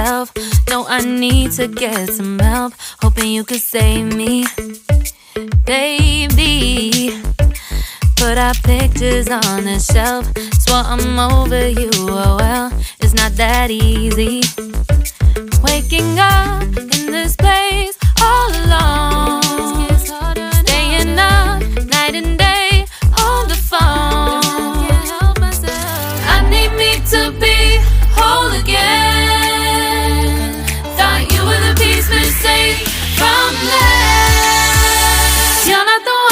myself. No, I need to get some help. Hoping you could save me, baby. Put our pictures on the shelf. Swore I'm over you, oh well, it's not that easy. Waking up in this place all alone, staying up night and day on the phone. I need me to be whole again. Thought you were the piece missing from last. You're not the one.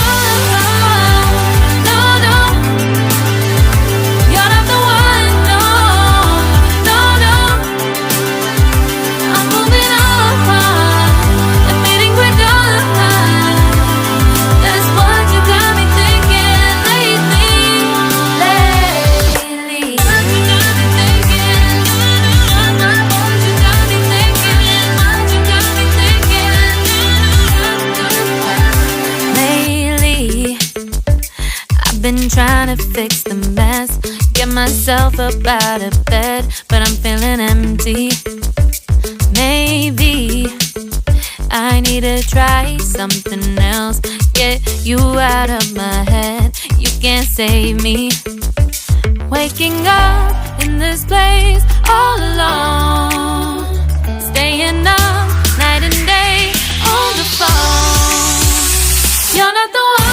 Been trying to fix the mess, get myself up out of bed, but I'm feeling empty. Maybe I need to try something else, get you out of my head. You can't save me. Waking up in this place all alone, staying up night and day on the phone. You're not the one.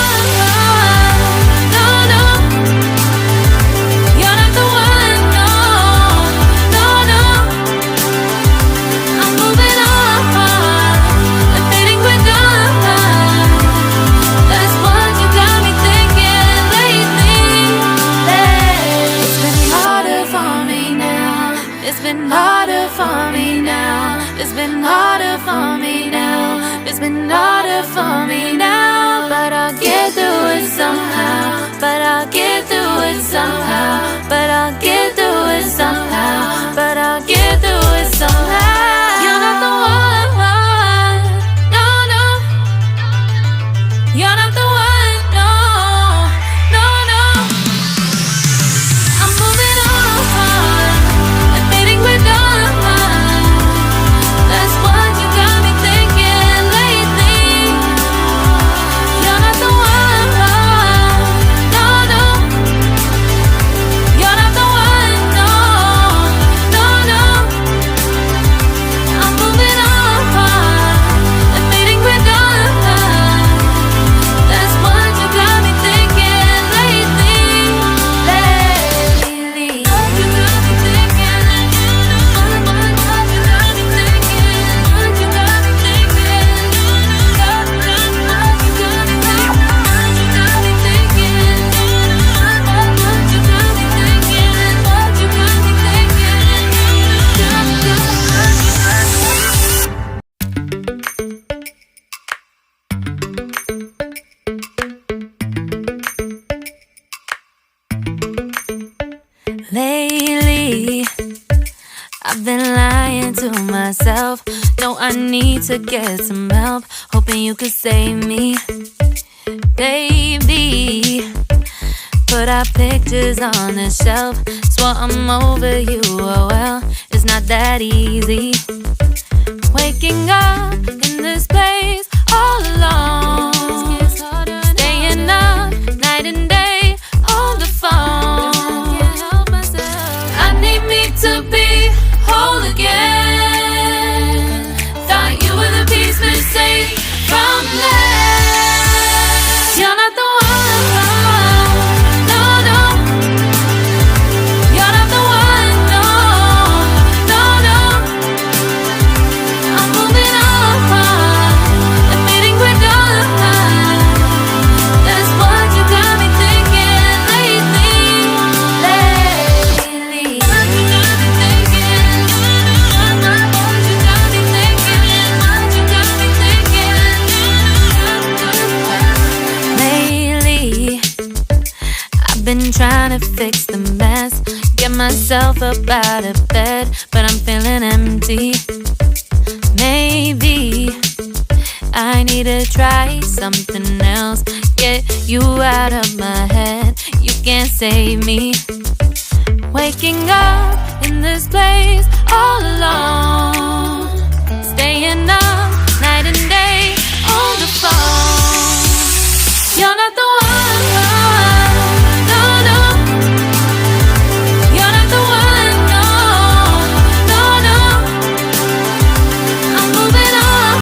It's been harder for me now. It's been harder for me now. It's been harder for me now. But I'll get through it somehow. But I'll get through it somehow. But I'll get through it somehow. But I'll get through it somehow. You're not the one. No, no. You're not the one. No, no, no. I'm moving on. Lately, I've been lying to myself. No, I need to get some help. Hoping you could save me, baby. Put our pictures on the shelf. Swore I'm over you, oh well, it's not that easy. Waking up in this place all alone, staying up night and day on the phone. To be whole again. Thought you were the piece missing from last. You're not the one. No, no. You're not the one. No, no, no. I'm moving on. Admitting we're done. That's what you got me thinking lately. Been trying to fix the mess, get myself up out of bed, but I'm feeling empty. Maybe I need to try something else, get you out of my head. You can't save me. Waking up in this place all alone.